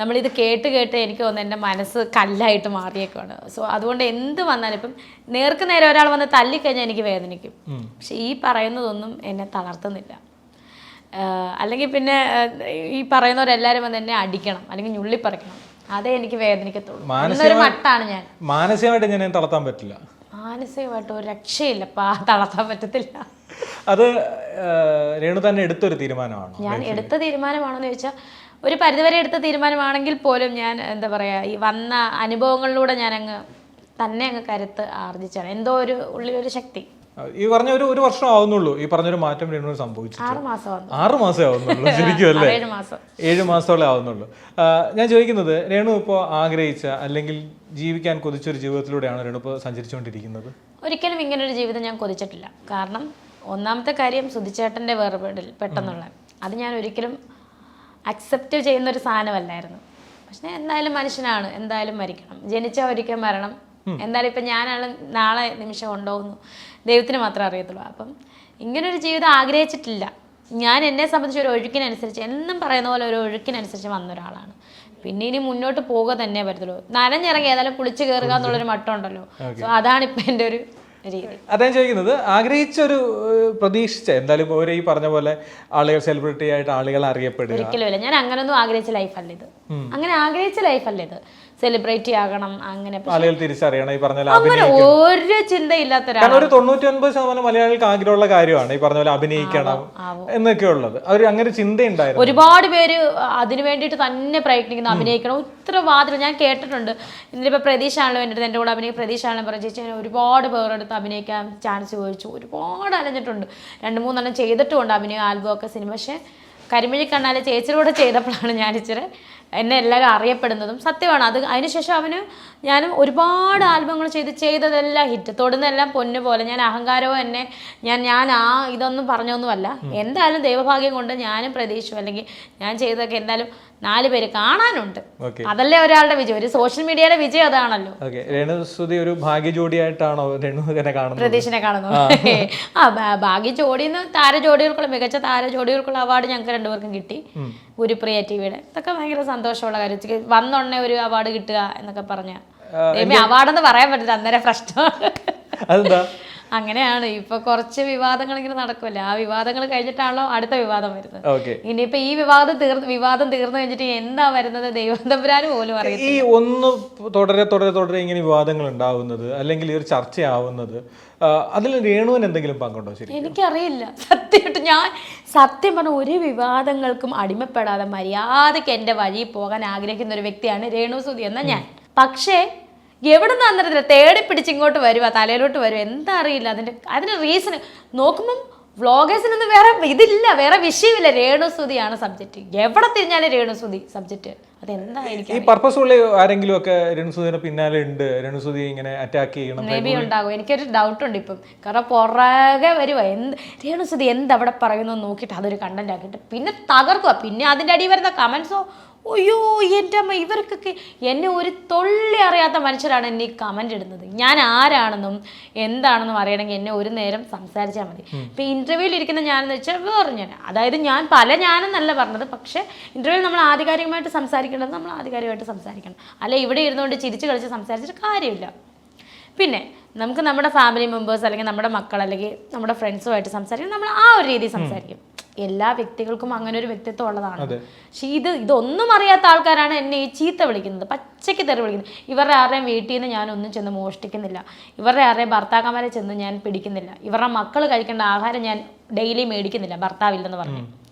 നമ്മളിത് കേട്ട് കേട്ട് എനിക്ക് തോന്നുന്നു എൻ്റെ മനസ്സ് കല്ലായിട്ട് മാറിയേക്കാണ്. സോ അതുകൊണ്ട് എന്ത് വന്നാലും ഇപ്പം നേർക്ക് നേരെ ഒരാൾ വന്ന് തല്ലിക്കഴിഞ്ഞാൽ എനിക്ക് വേദനിക്കും. പക്ഷെ ഈ പറയുന്നതൊന്നും എന്നെ തളർത്തുന്നില്ല. അല്ലെങ്കിൽ പിന്നെ ഈ പറയുന്നവരെല്ലാവരും വന്ന് എന്നെ അടിക്കണം അല്ലെങ്കിൽ ഞുള്ളിപ്പറിക്കണം, അതേ എനിക്ക് വേദനിക്കത്തുള്ളൂ. എന്നൊരു മട്ടാണ് ഞാൻ. മാനസികമായിട്ട് ഞാൻ തളർത്താൻ പറ്റില്ല. മാനസികമായിട്ട് ഒരു രക്ഷയില്ലപ്പാ, തളർത്താൻ പറ്റത്തില്ല. അത് രേണു തന്നെ എടുത്തൊരു തീരുമാനമാണ്. ഞാൻ എടുത്ത തീരുമാനമാണെന്ന് ചോദിച്ചാൽ ഒരു പരിധിവരെ എടുത്ത തീരുമാനമാണെങ്കിൽ പോലും ഞാൻ എന്താ പറയുക, ഈ വന്ന അനുഭവങ്ങളിലൂടെ ഞാൻ തന്നെ കരുത്ത് ആർജിച്ചാണ്. എന്തോ ഒരു ഉള്ളിലൊരു ശക്തി. ഈ പറഞ്ഞ ഒരു വർഷം ആവുന്നുള്ളൂ ഈ പറഞ്ഞൊരു മാറ്റം രേണു സംഭവിച്ചു. 6 മാസം 6 മാസമേ ആവുന്നുള്ളൂ ശരിക്കും അല്ലേ? 7 മാസത്തോളം ആവുന്നുള്ളൂ. ഞാൻ ചോദിക്കുന്നത്, രേണു ഇപ്പോൾ ആഗ്രഹിച്ച അല്ലെങ്കിൽ ജീവിക്കാൻ കൊതിച്ചൊരു ജീവിതത്തിലൂടെയാണ് രേണു ഇപ്പോൾ സഞ്ചരിച്ചുകൊണ്ടിരിക്കുന്നത്? ഒരിക്കലും ഇങ്ങനൊരു ജീവിതം ഞാൻ കൊതിച്ചിട്ടില്ല. കാരണം ഒന്നാമത്തെ കാര്യം സുധിച്ചേട്ടൻ്റെ വേർപെടൽ പെട്ടെന്നുള്ള അത് ഞാൻ ഒരിക്കലും അക്സെപ്റ്റ് ചെയ്യുന്നൊരു സാധനമല്ലായിരുന്നു. പക്ഷേ എന്തായാലും മനുഷ്യനാണ്, എന്തായാലും മരിക്കണം, ജനിച്ചാൽ ഒരിക്കൽ മരണം. എന്തായാലും ഇപ്പം ഞാനാണ് നാളെ നിമിഷം ഉണ്ടാവുന്നു ദൈവത്തിന് മാത്രമേ അറിയത്തുള്ളൂ. അപ്പം ഇങ്ങനൊരു ജീവിതം ആഗ്രഹിച്ചിട്ടില്ല ഞാൻ. എന്നെ സംബന്ധിച്ച് ഒരു ഒഴുക്കിനനുസരിച്ച്, എന്നും പറയുന്ന പോലെ ഒരു ഒഴുക്കിനനുസരിച്ച് വന്ന ഒരാളാണ്. പിന്നെ ഇനി മുന്നോട്ട് പോവുക തന്നെ പറ്റത്തുള്ളൂ. നനഞ്ഞിറങ്ങി ഏതായാലും കുളിച്ച് കയറുക എന്നുള്ളൊരു മട്ടമുണ്ടല്ലോ. സോ അതാണിപ്പോൾ എൻ്റെ ഒരു രീതി. അതാണ് ചോദിക്കുന്നത്, ആഗ്രഹിച്ചൊരു പ്രതീക്ഷിച്ച എന്തായാലും ഓരോ ഈ പറഞ്ഞ പോലെ ആളുകൾ സെലിബ്രിറ്റി ആയിട്ട് ആളുകൾ അറിയപ്പെടുക ഒരിക്കലും ഇല്ല. ഞാൻ അങ്ങനൊന്നും ആഗ്രഹിച്ച ലൈഫല്ല ഇത്. അങ്ങനെ ആഗ്രഹിച്ച ലൈഫല്ല ഇത്. സെലിബ്രിറ്റി ആകണം അങ്ങനെ ആളുകൾ തിരിച്ചറിയണം ഈ പറഞ്ഞ അങ്ങനെ ഒരു ചിന്തയില്ലാത്ത ഒരാൾ. ഒരു 99% മലയാളികൾക്ക് ആഗ്രഹമുള്ള കാര്യമാണ് ഈ പറഞ്ഞ പോലെ അഭിനയിക്കണം എന്നൊക്കെ ഉള്ളത്. അവർ അങ്ങനെ ചിന്തയുണ്ടായിരുന്നു. ഒരുപാട് പേര് അതിനു വേണ്ടിയിട്ട് തന്നെ പ്രയത്നിക്കുന്നു, അഭിനയിക്കണം. ഇത്ര വാതിൽ ഞാൻ കേട്ടിട്ടുണ്ട്. ഇന്നിപ്പോൾ പ്രതീക്ഷ ആണല്ലോ എൻ്റെ അടുത്ത്, എൻ്റെ കൂടെ അഭിനയിക്കും പ്രതീക്ഷ ആണെന്ന് പറഞ്ഞ ചേച്ചി ഒരുപാട് പേരെടുത്ത് അഭിനയിക്കാൻ ചാൻസ് ചോദിച്ചു. ഒരുപാട് അലഞ്ഞിട്ടുണ്ട്. 2-3 എണ്ണം ചെയ്തിട്ടുമുണ്ട് അഭിനയം, ആൽബം ഒക്കെ, സിനിമ. പക്ഷേ കരിമിഴി കണ്ണാലെ ചേച്ചിയുടെ ചെയ്തപ്പോഴാണ് ഞാൻ ഇച്ചിരി എന്നെ എല്ലാവരും അറിയപ്പെടുന്നതും. സത്യമാണ് അത്. അതിനുശേഷം ഞാനും ഒരുപാട് ആൽബങ്ങൾ ചെയ്തതെല്ലാം ഹിറ്റ്, തൊടുന്നെല്ലാം പൊന്നു പോലെ. ഞാൻ അഹങ്കാരവും ഞാൻ ഇതൊന്നും പറഞ്ഞൊന്നുമല്ല. എന്തായാലും ദൈവഭാഗ്യം കൊണ്ട് ഞാനും പ്രതീക്ഷിച്ചു, അല്ലെങ്കിൽ ഞാൻ ചെയ്തതൊക്കെ എന്തായാലും 4 പേര് കാണാനുണ്ട്. അതല്ലേ ഒരാളുടെ വിജയം, ഒരു സോഷ്യൽ മീഡിയയുടെ വിജയം അതാണല്ലോ. രേണുസുതി ഒരു ഭാഗ്യ ജോഡിയായിട്ടാണോ പ്രതീക്ഷിനെ കാണുന്നത്? ഭാഗ്യ ജോഡിന്ന് താരജോഡികൾക്കുള്ള മികച്ച താരജോഡികൾക്കുള്ള അവാർഡ് ഞങ്ങൾക്ക് 2 പേർക്കും കിട്ടി. ഗുരുപ്രിയ ടിവിയുടെ. ഇതൊക്കെ ഭയങ്കര സന്തോഷമുള്ള കാര്യം. വന്നോടനെ ഒരു അവാർഡ് കിട്ടുക എന്നൊക്കെ പറഞ്ഞ അവാർഡെന്ന് പറയാൻ പറ്റില്ല, അന്നേരം പ്രശ്നമാണ്. അങ്ങനെയാണ്. ഇപ്പൊ കുറച്ച് വിവാദങ്ങൾ ഇങ്ങനെ നടക്കുമല്ലോ. ആ വിവാദങ്ങൾ കഴിഞ്ഞിട്ടാണല്ലോ അടുത്ത വിവാദം വരുന്നത്. ഇനിയിപ്പോ ഈ വിവാദം തീർന്നു കഴിഞ്ഞിട്ട് എന്താ വരുന്നത് ദൈവം തമ്പുരാന് പോലും അറിയില്ല. ഈ ഒന്ന് തുടരെ ഇങ്ങനെ വിവാദങ്ങൾ ഉണ്ടാവുന്നത് അല്ലെങ്കിൽ ഈ ഒരു ചർച്ചയാവുന്നത്, അതിൽ രേണുവിന് എന്തെങ്കിലും പങ്കുണ്ടോ? ശരി, എനിക്കറിയില്ല സത്യമായിട്ട്. ഞാൻ സത്യം പറഞ്ഞ ഒരു വിവാദങ്ങൾക്കും അടിമപ്പെടാതെ മര്യാദയ്ക്ക് എൻ്റെ വഴി പോകാൻ ആഗ്രഹിക്കുന്ന ഒരു വ്യക്തിയാണ് രേണുസുതി എന്ന ഞാൻ. പക്ഷേ എവിടെ നിന്ന് അന്നേരത്തില്ല തേടി പിടിച്ച് ഇങ്ങോട്ട് വരുക, തലയിലോട്ട് വരുക, എന്താ അറിയില്ല. അതിൻ്റെ റീസൺ നോക്കുമ്പം വ്ളോഗേഴ്സിനൊന്നും വേറെ ഇതില്ല, വേറെ വിഷയമില്ല. രേണുസുതിയാണ് സബ്ജക്റ്റ്. എവിടെ തിരിഞ്ഞാലും രേണുസുതി സബ്ജക്റ്റ്. അതെന്താ എനിക്ക് ഈ പർപ്പസ്ഫുള്ളി ആരെങ്കിലും ഒക്കെ രേണുസുതിയുടെ പിന്നാലെ ഉണ്ട്, രേണുസുതി ഇങ്ങനെ അറ്റാക്ക് ചെയ്യണം മേ ബി ഉണ്ടാകും. എനിക്കൊരു ഡൗട്ടുണ്ട് ഇപ്പം. കാരണം പുറകെ വരുക രേണുസുതി എന്തവിടെ പറയുന്നു നോക്കിയിട്ട് അതൊരു കണ്ടന്റ് ആക്കിയിട്ട് പിന്നെ തകർക്കുക. പിന്നെ അതിൻ്റെ അടിയിൽ വരുന്ന കമൻസോ, അയ്യോ എൻ്റെ അമ്മ, ഇവർക്കൊക്കെ എന്നെ ഒരു തൊള്ളി അറിയാത്ത മനുഷ്യരാണ് എന്നെ ഈ കമൻ്റ് ഇടുന്നത്. ഞാൻ ആരാണെന്നും എന്താണെന്നും അറിയണമെങ്കിൽ എന്നെ ഒരു നേരം സംസാരിച്ചാൽ മതി. ഇപ്പം ഇൻ്റർവ്യൂവിൽ ഇരിക്കുന്ന ഞാനെന്ന് വെച്ചാൽ വേറെ ഞാൻ, അതായത് ഞാനെന്നല്ല പറഞ്ഞത്. പക്ഷേ ഇൻ്റർവ്യൂവിൽ നമ്മൾ ആധികാരികമായിട്ട് സംസാരിക്കേണ്ടത് നമ്മൾ ആധികാരികമായിട്ട് സംസാരിക്കണം. അല്ലെ ഇവിടെ ഇരുന്നുകൊണ്ട് ചിരിച്ച് കളിച്ച് സംസാരിച്ചിട്ട് കാര്യമില്ല. പിന്നെ നമുക്ക് നമ്മുടെ ഫാമിലി മെമ്പേഴ്സ് അല്ലെങ്കിൽ നമ്മുടെ മക്കൾ അല്ലെങ്കിൽ നമ്മുടെ ഫ്രണ്ട്സുമായിട്ട് സംസാരിക്കും, നമ്മൾ ആ ഒരു രീതിയിൽ സംസാരിക്കും. എല്ലാ വ്യക്തികൾക്കും അങ്ങനെ ഒരു വ്യക്തിത്വം ഉള്ളതാണ്. പക്ഷേ ഇതൊന്നും അറിയാത്ത ആൾക്കാരാണ് എന്നെ ഈ ചീത്ത വിളിക്കുന്നത്, പച്ചയ്ക്ക് തെറി വിളിക്കുന്നത്. ഇവരുടെ ആരുടെയും വീട്ടിൽ നിന്ന് ഞാനൊന്നും ചെന്ന് മോഷ്ടിക്കുന്നില്ല, ഇവരുടെ ആരുടെയും ഭർത്താക്കന്മാരെ ചെന്ന് ഞാൻ പിടിക്കുന്നില്ല, ഇവരുടെ മക്കൾ കഴിക്കേണ്ട ആഹാരം ഞാൻ ഡെയിലി മേടിക്കുന്നില്ല ഭർത്താവില്ലെന്ന് പറഞ്ഞു.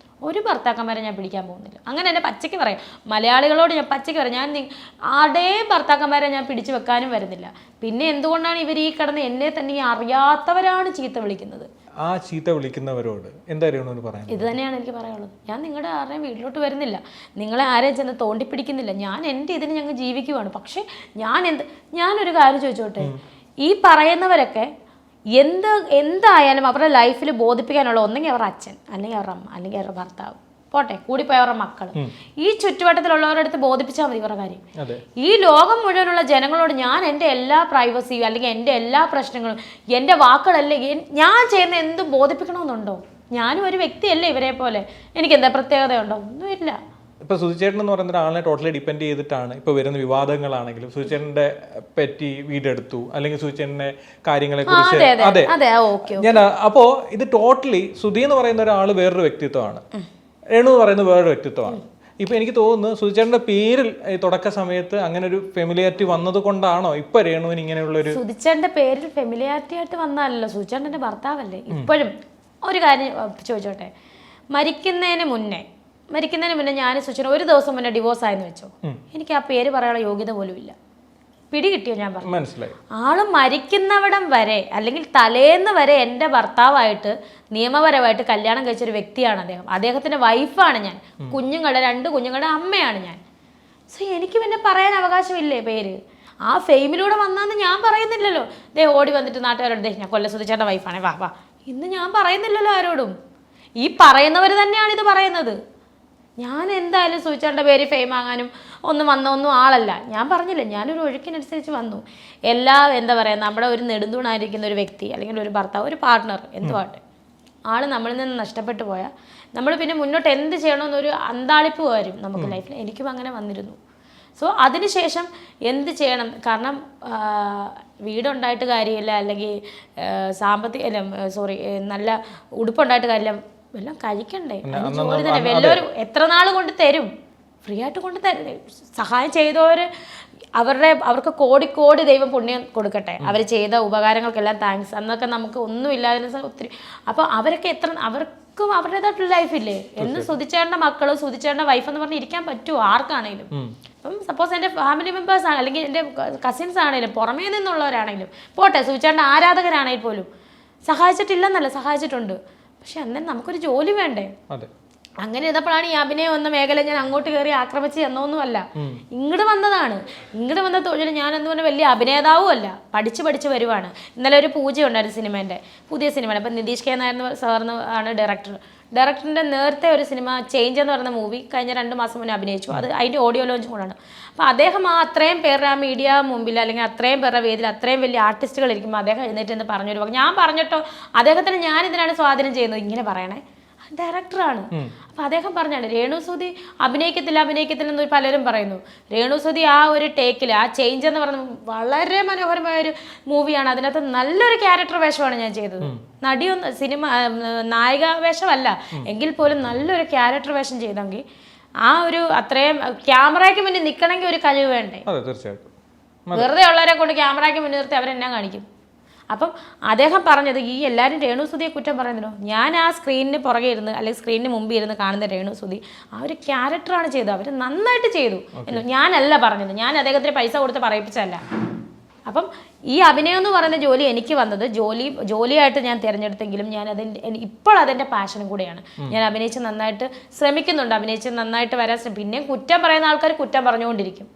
ഒരു ഭർത്താക്കന്മാരെ ഞാൻ പിടിക്കാൻ പോകുന്നില്ല. അങ്ങനെ എന്നെ പച്ചയ്ക്ക് പറയാം. മലയാളികളോട് ഞാൻ പച്ചയ്ക്ക് പറയാം, ഞാൻ ആരുടെയും ഭർത്താക്കന്മാരെ ഞാൻ പിടിച്ചു വെക്കാനും വരുന്നില്ല. പിന്നെ എന്തുകൊണ്ടാണ് ഇവർ ഈ കിടന്ന് എന്നെ തന്നെ അറിയാത്തവരാണ് ചീത്ത വിളിക്കുന്നത്? ആ ചീത്ത വിളിക്കുന്നവരോട് എന്തായാലും പറയാം. ഇത് തന്നെയാണ് എനിക്ക് പറയാനുള്ളത്. ഞാൻ നിങ്ങളുടെ ആരുടെയും വീട്ടിലോട്ട് വരുന്നില്ല, നിങ്ങളെ ആരെയും ചെന്ന് തോണ്ടിപ്പിടിക്കുന്നില്ല. ഞാൻ എൻ്റെ ഇതിന് ഞങ്ങൾ ജീവിക്കുവാണ്. പക്ഷേ ഞാനൊരു കാര്യം ചോദിച്ചോട്ടെ, ഈ പറയുന്നവരൊക്കെ എന്തായാലും അവരുടെ ലൈഫിൽ ബോധിപ്പിക്കാനുള്ള ഒന്നെങ്കിൽ അവരുടെ അച്ഛൻ, അല്ലെങ്കിൽ അവരുടെ അമ്മ, അല്ലെങ്കിൽ അവരുടെ ഭർത്താവ്, പോട്ടെ കൂടിപ്പോയ അവരുടെ മക്കൾ, ഈ ചുറ്റുവട്ടത്തിലുള്ളവരുടെ അടുത്ത് ബോധിപ്പിച്ചാൽ മതി ഇവരുടെ കാര്യം. ഈ ലോകം മുഴുവനുള്ള ജനങ്ങളോട് ഞാൻ എൻ്റെ എല്ലാ പ്രൈവസിയും അല്ലെങ്കിൽ എൻ്റെ എല്ലാ പ്രശ്നങ്ങളും എൻ്റെ വാക്കുകളല്ലേ ഞാൻ ചെയ്യുന്ന എന്തും ബോധിപ്പിക്കണമെന്നുണ്ടോ? ഞാനും ഒരു വ്യക്തിയല്ലേ ഇവരെ പോലെ. എനിക്ക് എന്താ പ്രത്യേകതയുണ്ടോ? ഒന്നുമില്ല. ഇപ്പൊ സുധിച്ചേട്ടൻ എന്ന് പറയുന്ന ഒരാളിനെ ടോട്ടലി ഡിപ്പെൻഡ് ചെയ്തിട്ടാണ് ഇപ്പൊ വരുന്ന വിവാദങ്ങളാണെങ്കിലും സുധിച്ചേട്ടന്റെ പെറ്റി വീടെടുത്തു അല്ലെങ്കിൽ സുധിച്ചേട്ടന്റെ കാര്യങ്ങളെ കുറിച്ച് അതെ ഞാൻ അപ്പോ ഇത് ടോട്ടലി സുധി എന്ന് പറയുന്ന ഒരാൾ വേറൊരു വ്യക്തിത്വമാണ്, രേണു എന്ന് പറയുന്നത് വേറൊരു വ്യക്തിത്വമാണ്. ഇപ്പൊ എനിക്ക് തോന്നുന്നു സുധിച്ചേട്ടന്റെ പേരിൽ തുടക്ക സമയത്ത് അങ്ങനെ ഒരു ഫെമിലിയാരിറ്റി വന്നത് കൊണ്ടാണോ ഇപ്പൊ രേണുവിന് ഇങ്ങനെയുള്ള ഒരു സുധിച്ചേട്ടന്റെ പേരിൽ ഫെമിലിയാരിറ്റി ആയിട്ട് വന്നല്ലോ, സുധിച്ചേട്ടന്റെ ഭർത്താവല്ലേ. ഇപ്പോഴും ഒരു കാര്യം ചോദിച്ചോട്ടെ, മരിക്കുന്നതിന് മുന്നേ ഞാൻ സുധിച്ചേട്ടൻ ഒരു ദിവസം മുന്നേ ഡിവോഴ്സ് ആയെന്ന് വെച്ചോ, എനിക്ക് ആ പേര് പറയാനുള്ള യോഗ്യത പോലും ഇല്ല. പിടി കിട്ടിയോ ഞാൻ പറഞ്ഞു? മനസ്സിലായി. ആള് മരിക്കുന്നവിടം വരെ അല്ലെങ്കിൽ തലേന്ന് വരെ എൻ്റെ ഭർത്താവായിട്ട് നിയമപരമായിട്ട് കല്യാണം കഴിച്ചൊരു വ്യക്തിയാണ് അദ്ദേഹം. അദ്ദേഹത്തിൻ്റെ വൈഫാണ് ഞാൻ, രണ്ട് കുഞ്ഞുങ്ങളുടെ അമ്മയാണ് ഞാൻ. സോ എനിക്ക് പിന്നെ പറയാൻ അവകാശമില്ലേ പേര്? ആ ഫെയിമിലൂടെ വന്നാന്ന് ഞാൻ പറയുന്നില്ലല്ലോ. ദേ ഓടി വന്നിട്ട് നാട്ടുകാരോട് ഞാൻ കൊല്ല സുധിച്ചേട്ടൻ്റെ വൈഫാണേ വാ വാ ഇന്ന് ഞാൻ പറയുന്നില്ലല്ലോ ആരോടും. ഈ പറയുന്നവർ തന്നെയാണ് ഇത് പറയുന്നത്. ഞാൻ എന്തായാലും സുധിച്ചേട്ടൻ്റെ പേര് ഫെയിം ആകാനും ഒന്നും ആളല്ല. ഞാൻ പറഞ്ഞില്ല, ഞാനൊരു ഒഴുക്കിനനുസരിച്ച് വന്നു. എന്താ പറയുക, നമ്മുടെ ഒരു നെടുന്തൂണായിരിക്കുന്ന ഒരു വ്യക്തി അല്ലെങ്കിൽ ഒരു ഭർത്താവ്, ഒരു പാർട്ട്ണർ, എന്തുവാട്ടെ, ആൾ നമ്മളിൽ നിന്ന് നഷ്ടപ്പെട്ടു പോയാൽ നമ്മൾ പിന്നെ മുന്നോട്ട് എന്ത് ചെയ്യണമെന്നൊരു അന്താളിപ്പ് വരും നമുക്ക് ലൈഫിൽ. എനിക്കും അങ്ങനെ വന്നിരുന്നു. സോ അതിനുശേഷം എന്ത് ചെയ്യണം, കാരണം വീടുണ്ടായിട്ട് കാര്യമില്ല, അല്ലെങ്കിൽ നല്ല ഉടുപ്പുണ്ടായിട്ട് കാര്യമില്ല, വല്ലതും കഴിക്കണ്ടേ, ജോലി തന്നെ വല്ലവരും എത്ര നാൾ കൊണ്ട് തരും, ഫ്രീ ആയിട്ട് കൊണ്ട് തരും. സഹായം ചെയ്തവർ അവർക്ക് കോടി ദൈവം പുണ്യം കൊടുക്കട്ടെ, അവർ ചെയ്ത ഉപകാരങ്ങൾക്കെല്ലാം താങ്ക്സ്. അന്നൊക്കെ നമുക്ക് ഒന്നും ഇല്ലാതെ ഒത്തിരി. അപ്പോൾ അവരൊക്കെ അവർക്കും അവരുടേതായിട്ടുള്ള ലൈഫില്ലേ. എന്ന് സുധിച്ചേട്ടൻ്റെ മക്കളും സുധിച്ചേട്ടൻ്റെ വൈഫ് എന്ന് പറഞ്ഞ് ഇരിക്കാൻ പറ്റുമോ ആർക്കാണെങ്കിലും? അപ്പം സപ്പോസ് എൻ്റെ ഫാമിലി മെമ്പേഴ്സ് ആണ്, അല്ലെങ്കിൽ എൻ്റെ കസിൻസ് ആണെങ്കിലും പുറമേ നിന്നുള്ളവരാണെങ്കിലും പോട്ടെ, സുധിച്ചേട്ടൻ്റെ ആരാധകരാണെങ്കിൽ പോലും സഹായിച്ചിട്ടില്ലെന്നല്ല, സഹായിച്ചിട്ടുണ്ട്. പക്ഷെ അന്നേരം നമുക്കൊരു ജോലി വേണ്ടേ? അങ്ങനെ ചെയ്തപ്പോഴാണ് ഈ അഭിനയം എന്ന മേഖല ഞാൻ അങ്ങോട്ട് കയറി ആക്രമിച്ച് എന്നൊന്നുമല്ല, ഇങ്ങോട്ട് വന്നതാണ്. ഇങ്ങോട്ട് വന്ന തൊഴിൽ ഞാൻ എന്ന് പറഞ്ഞാൽ വലിയ അഭിനേതാവും അല്ല, പഠിച്ച് വരുവാണ്. ഇന്നലെ ഒരു പൂജ ഉണ്ടായിരുന്നു സിനിമേൻ്റെ, പുതിയ സിനിമ. അപ്പം നിതീഷ് കെ നായർ സാറിന് ആണ് ഡയറക്ടറിൻ്റെ നേരത്തെ ഒരു സിനിമ ചേഞ്ച് എന്ന് പറയുന്ന മൂവി കഴിഞ്ഞ 2 മാസം മുന്നേ അഭിനയിച്ചു. അത് അതിൻ്റെ ഓഡിയോ ലോഞ്ചും കൂടാണ്. അപ്പോൾ അദ്ദേഹം അത്രയും പേരുടെ ആ മീഡിയ മുമ്പിൽ അല്ലെങ്കിൽ അത്രയും പേരുടെ വേദിയിൽ അത്രയും വലിയ ആർട്ടിസ്റ്റുകൾ ഇരിക്കുമ്പോൾ അദ്ദേഹം എഴുന്നേറ്റ് എന്ന് പറഞ്ഞൊരു ഞാൻ പറഞ്ഞിട്ടോ അദ്ദേഹത്തിന് ഞാൻ ഇതിനാണ് സ്വാധീനം ചെയ്യുന്നത്, ഇങ്ങനെ പറയണേ, ഡയറക്ടറാണ്. അപ്പൊ അദ്ദേഹം പറഞ്ഞാണ് രേണു സുധി അഭിനയിക്കത്തില്ല എന്ന് പലരും പറയുന്നു. രേണു സുധി ആ ഒരു ടേക്കിൽ ആ ചേഞ്ച് എന്ന് പറഞ്ഞ വളരെ മനോഹരമായ ഒരു മൂവിയാണ്. അതിനകത്ത് നല്ലൊരു ക്യാരക്ടർ വേഷമാണ് ഞാൻ ചെയ്തത്. സിനിമ നായിക വേഷമല്ല എങ്കിൽ പോലും നല്ലൊരു ക്യാരക്ടർ വേഷം ചെയ്തെങ്കിൽ ആ ഒരു അത്രയും ക്യാമറയ്ക്ക് മുന്നിൽ നിൽക്കണമെങ്കിൽ ഒരു കഴിവ് വേണ്ടേ? വെറുതെ ഉള്ളവരെ കൊണ്ട് ക്യാമറയ്ക്ക് മുന്നിൽ നിർത്തി അവരെന്നാ കാണിക്കും? അപ്പം അദ്ദേഹം പറഞ്ഞത് ഈ എല്ലാവരും രേണു സുധിയെ കുറ്റം പറയുന്നല്ലോ, ഞാൻ ആ സ്ക്രീനിന് പുറകെ ഇരുന്ന് അല്ലെങ്കിൽ സ്ക്രീനിന് മുമ്പിൽ ഇരുന്ന് കാണുന്ന രേണു സുധി ആ ഒരു ക്യാരക്ടറാണ് ചെയ്തത്, അവർ നന്നായിട്ട് ചെയ്തു. ഞാനല്ല പറഞ്ഞത്, ഞാൻ അദ്ദേഹത്തിന് പൈസ കൊടുത്ത് പറയിപ്പിച്ചല്ല. അപ്പം ഈ അഭിനയം എന്ന് പറയുന്ന ജോലി എനിക്ക് വന്നത് ജോലിയായിട്ട് ഞാൻ തിരഞ്ഞെടുത്തെങ്കിലും ഞാൻ ഇപ്പോൾ അതെൻ്റെ പാഷനും കൂടെയാണ്. ഞാൻ അഭിനയിച്ച് നന്നായിട്ട് ശ്രമിക്കുന്നുണ്ട്, അഭിനയിച്ച് നന്നായിട്ട് വരാൻ പിന്നെയും കുറ്റം പറയുന്ന ആൾക്കാർ കുറ്റം പറഞ്ഞുകൊണ്ടിരിക്കും.